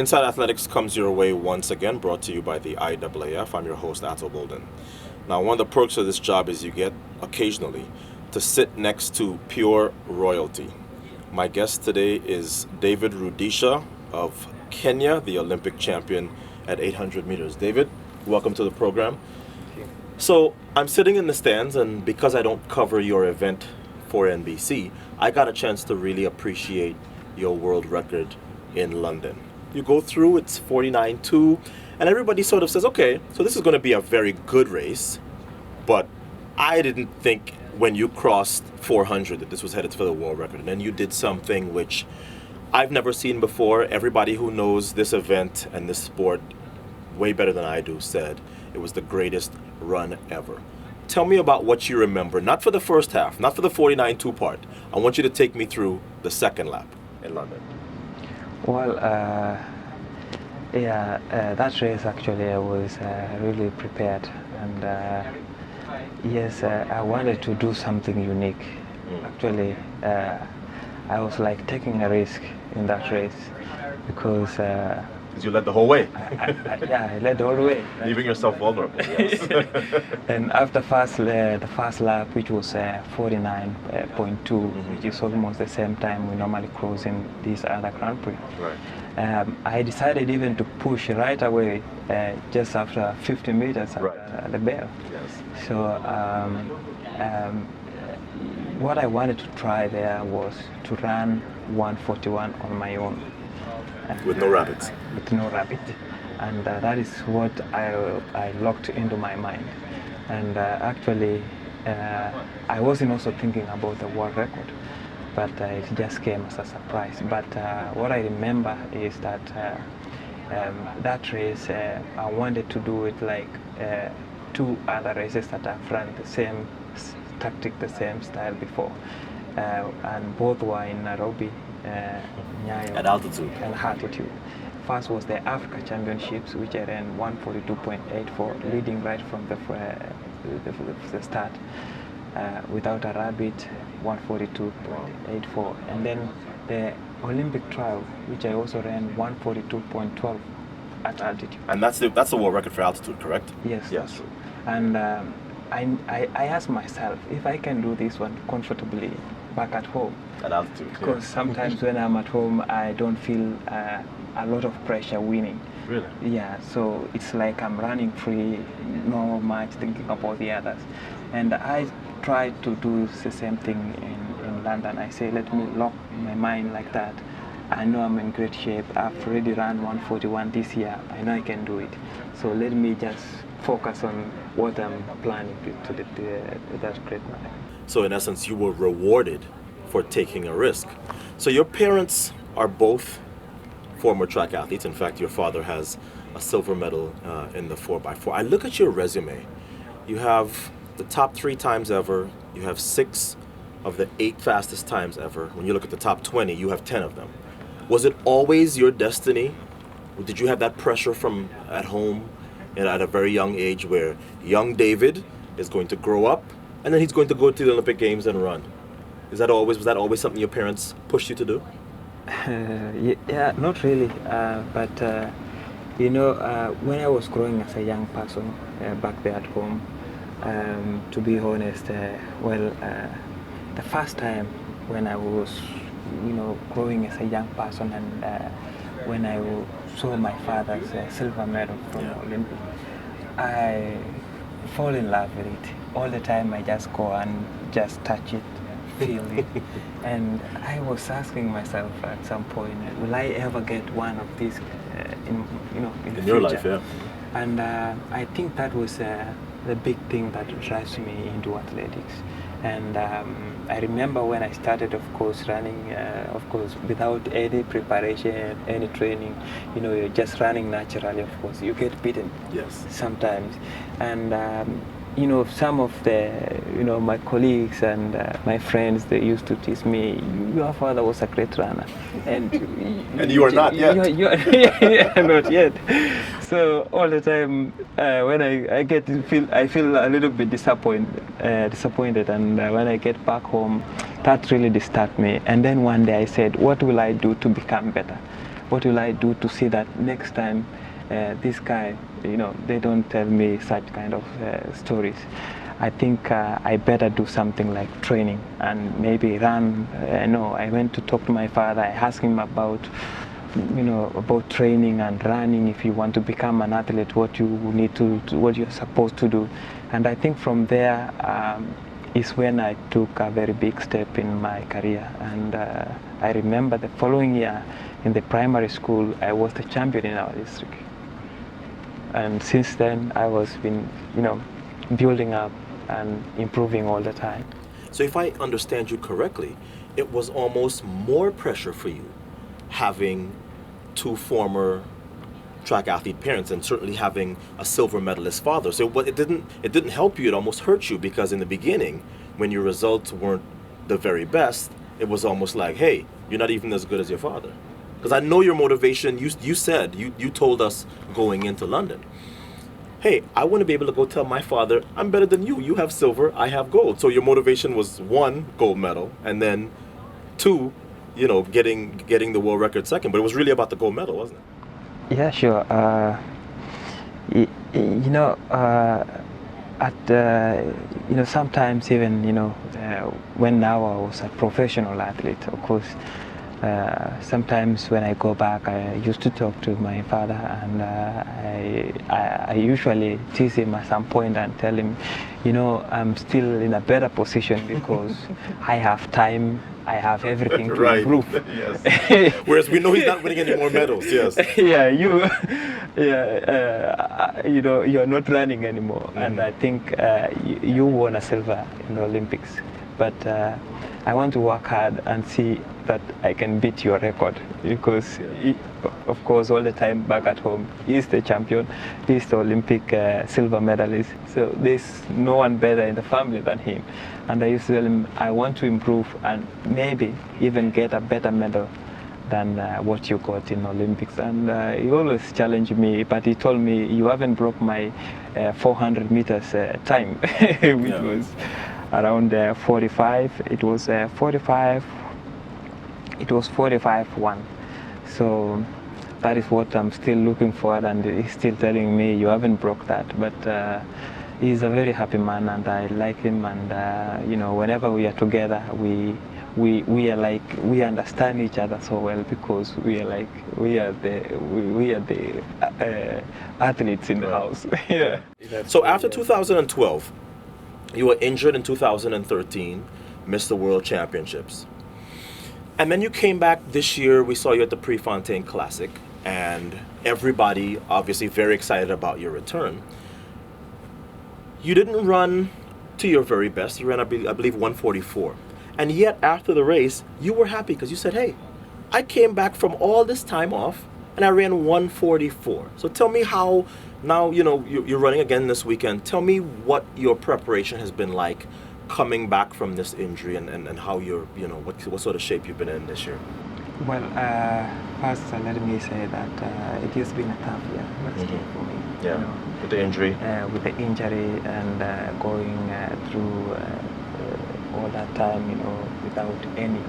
Inside Athletics comes your way once again, brought to you by the IAAF. I'm your host, Ato Bolden. Now, one of the perks of this job is you get, occasionally, to sit next to pure royalty. My guest today is David Rudisha of Kenya, the Olympic champion at 800 meters. David, welcome to the program. So, I'm sitting in the stands, and because I don't cover your event for NBC, I got a chance to really appreciate your world record in London. You go through, it's 49.2, and everybody sort of says, okay, so this is going to be a very good race, but I didn't think when you crossed 400 that this was headed for the world record, and then you did something which I've never seen before. Everybody who knows this event and this sport way better than I do said it was the greatest run ever. Tell me about what you remember, not for the first half, not for the 49.2 part. I want you to take me through the second lap in London. Well, that race actually I was really prepared, and yes, I wanted to do something unique. Actually, I was like taking a risk in that race because you led the whole way. I led the whole way. Leaving yourself vulnerable. Yes. And after the first lap, which was 49.2, which is almost the same time we normally close in these other Grand Prix. Right. I decided even to push right away, just after 50 meters at the bell. Yes. So what I wanted to try there was to run 141 on my own. With no rabbits. With no rabbit. And that is what I locked into my mind. And actually, I wasn't also thinking about the world record, but it just came as a surprise. But what I remember is that that race, I wanted to do it like two other races that I've run the same tactic, the same style before. And both were in Nairobi. Nyayo, at altitude. And altitude. First was the Africa Championships, which I ran 142.84, leading right from the start, without a rabbit, 142.84, and then the Olympic trial, which I also ran 142.12 at altitude. And that's the world record for altitude, correct? Yes. Yes. And I asked myself if I can do this one comfortably back at home. At altitude. Because sometimes when I'm at home, I don't feel a lot of pressure winning. Really? Yeah, so it's like I'm running free, no much thinking about the others. And I tried to do the same thing in London. I say, let me lock my mind like that. I know I'm in great shape. I've already run 141 this year. I know I can do it. So let me just focus on what I'm planning to that great man. So in essence, you were rewarded for taking a risk. So your parents are both former track athletes. In fact, your father has a silver medal in the 4x4. I look at your resume. You have the top 3 times ever. You have 6 of the 8 fastest times ever. When you look at the top 20, you have 10 of them. Was it always your destiny? Did you have that pressure from at home and at a very young age where young David is going to grow up and then he's going to go to the Olympic Games and run? Was that always something your parents pushed you to do? Yeah, not really. But when I was growing as a young person back there at home, to be honest, the first time when I was, growing as a young person, and when I saw my father's silver medal from Olympic, I fall in love with it. All the time I just go and just touch it, feel it. And I was asking myself at some point, will I ever get one of these in the future? Your life, yeah. And I think that was the big thing that drives me into athletics. And I remember when I started, of course, running, without any preparation, any training, you're just running naturally, of course. You get beaten sometimes. And some of my colleagues and my friends, they used to tease me, your father was a great runner. And you are not yet. Not yet. So all the time, when I feel a little bit disappointed. And when I get back home, that really disturbed me. And then one day I said, what will I do to become better? what will I do to see that next time this guy, they don't tell me such kind of stories. I think I better do something like training and maybe run. No, I went to talk to my father. I asked him about, about training and running. If you want to become an athlete, what you need to what you're supposed to do. And I think from there is when I took a very big step in my career. And I remember the following year in the primary school, I was the champion in our district. And since then, I was been, building up and improving all the time. So if I understand you correctly, it was almost more pressure for you having two former track athlete parents and certainly having a silver medalist father. So it didn't help you, it almost hurt you, because in the beginning, when your results weren't the very best, it was almost like, hey, you're not even as good as your father. Because I know your motivation, you told us going into London, hey, I want to be able to go tell my father, I'm better than you. You have silver, I have gold. So your motivation was, one, gold medal, and then two, getting the world record second. But it was really about the gold medal, wasn't it? Yeah, sure. Sometimes even, when now I was a professional athlete, of course, sometimes when I go back, I used to talk to my father, and I usually tease him at some point and tell him, I'm still in a better position because I have time, I have everything to improve. Yes. Whereas we know he's not winning any more medals. Yes. You're not running anymore, mm-hmm. And I think you won a silver in the Olympics, but I want to work hard and see that I can beat your record, because of course all the time back at home he's the champion, he's the Olympic silver medalist, so there's no one better in the family than him. And I used to tell him I want to improve and maybe even get a better medal than what you got in Olympics. And he always challenged me, but he told me, you haven't broke my 400 meters time, which was around 45. It was 45. It was 45-1. So that is what I'm still looking for, and he's still telling me you haven't broke that. But he's a very happy man, and I like him. And whenever we are together, we are like, we understand each other so well, because we are the athletes in the house. Yeah. So after 2012, you were injured in 2013, missed the World Championships. And then you came back this year. We saw you at the Prefontaine Classic, and everybody obviously very excited about your return. You didn't run to your very best. You ran, I believe, 144. And yet, after the race, you were happy because you said, hey, I came back from all this time off, and I ran 144. So tell me how, now, you're running again this weekend. Tell me what your preparation has been like coming back from this injury, and how you're, what sort of shape you've been in this year. Well, first let me say that it has been a tough year last year for me. Yeah, with the injury. With the injury and going through all that time, without any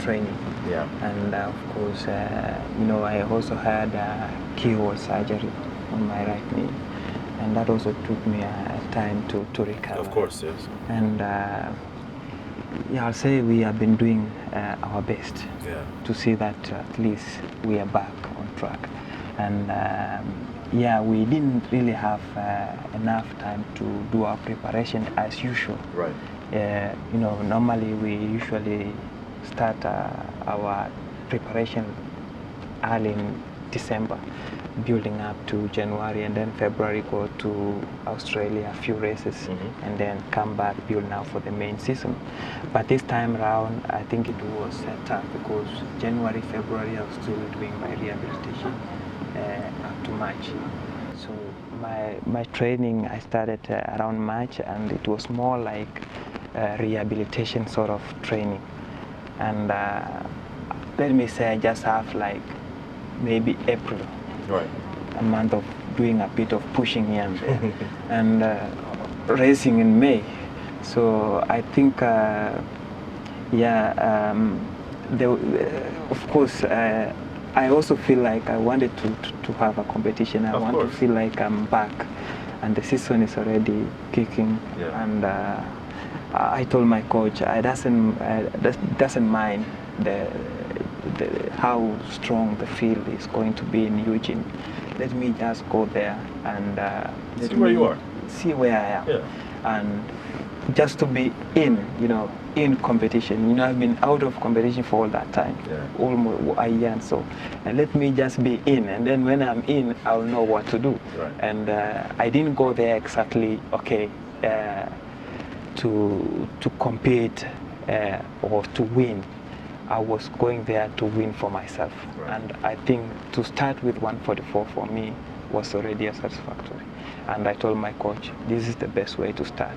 training. Yeah. And of course, I also had keyhole surgery on my right knee, and that also took me time to recover. Of course, yes. And I'll say we have been doing our best to see that at least we are back on track. And we didn't really have enough time to do our preparation as usual. Right. Normally we usually start our preparation early in December, building up to January, and then February go to Australia, a few races, and then come back, build now for the main season. But this time around, I think it was tough, because January, February, I was still doing my rehabilitation up to March. So my training, I started around March, and it was more like rehabilitation sort of training. And let me say, I just have like maybe April, right, a month of doing a bit of pushing here and there, and racing in May. So I think, of course, I also feel like I wanted to have a competition. I Of want course. to feel like I'm back, and the season is already kicking. Yeah. And I told my coach I doesn't mind how strong the field is going to be in Eugene. Let me just go there and let See where you me are. see where I am, Yeah. and just to be in, in competition. I've been out of competition for all that time, Yeah. almost a year and so. And let me just be in, and then when I'm in, I'll know what to do. Right. And I didn't go there exactly, to compete or to win. I was going there to win for myself. Right. And I think to start with 144 for me was already a satisfactory. And I told my coach, this is the best way to start.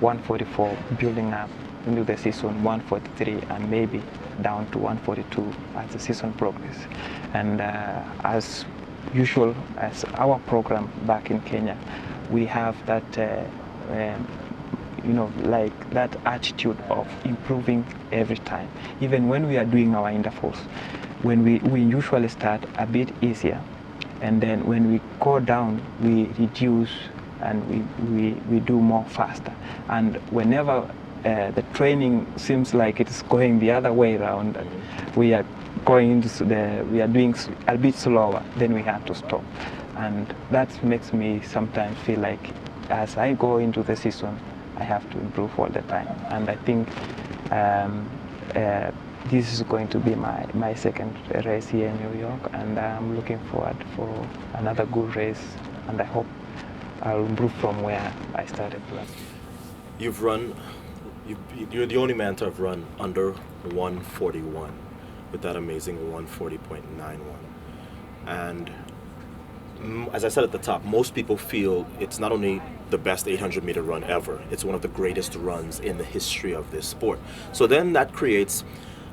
144, building up into the season, 143, and maybe down to 142 as the season progresses. And as usual, as our program back in Kenya, we have that like that attitude of improving every time. Even when we are doing our intervals, when we usually start a bit easier, and then when we go down, we reduce and we do more faster. And whenever the training seems like it is going the other way around, we are we are doing a bit slower, then we have to stop. And that makes me sometimes feel like as I go into the season, I have to improve all the time. And I think this is going to be my second race here in New York, and I'm looking forward for another good race, and I hope I'll improve from where I started. You're the only man to have run under 141 with that amazing 140.91. And as I said at the top, most people feel it's not only the best 800-meter run ever, it's one of the greatest runs in the history of this sport. So then that creates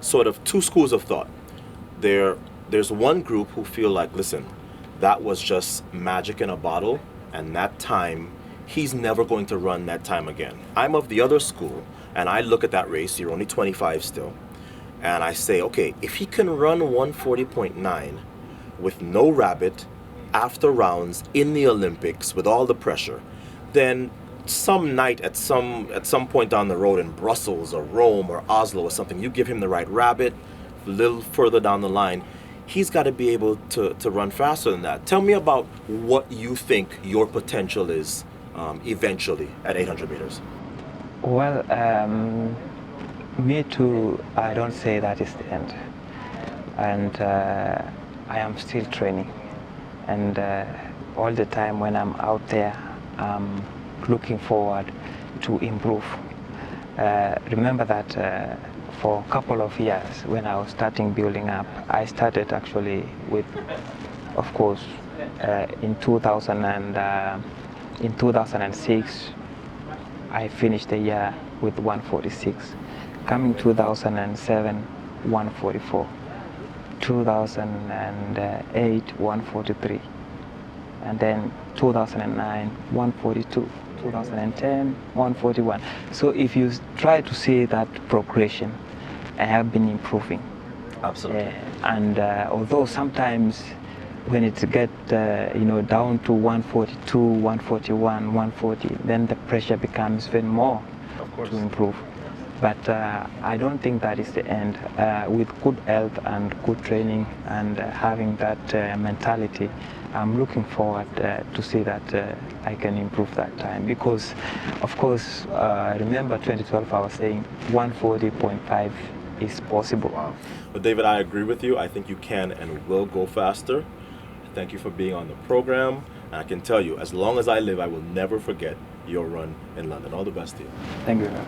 sort of two schools of thought. There's one group who feel like, listen, that was just magic in a bottle, and that time, he's never going to run that time again. I'm of the other school, and I look at that race, you're only 25 still, and I say, okay, if he can run 140.9 with no rabbit, after rounds in the Olympics with all the pressure, then some night at some point down the road in Brussels or Rome or Oslo or something, you give him the right rabbit, a little further down the line, he's got to be able to run faster than that. Tell me about what you think your potential is eventually at 800 meters. Well, me too, I don't say that is the end. And I am still training. And all the time when I'm out there, I'm looking forward to improve. Remember that for a couple of years when I was starting building up, I started actually with, of course, in 2006, I finished the year with 146. Coming 2007, 144. 2008, 143. And then 2009, 142. 2010, 141. So if you try to see that progression, I have been improving. Absolutely. And although sometimes when it gets down to 142, 141, 140, then the pressure becomes even more to improve. But I don't think that is the end. With good health and good training and having that mentality, I'm looking forward to see that I can improve that time. Because, of course, remember 2012 I was saying 140.5 is possible. Wow. But David, I agree with you. I think you can and will go faster. Thank you for being on the program. And I can tell you, as long as I live, I will never forget your run in London. All the best to you. Thank you very much.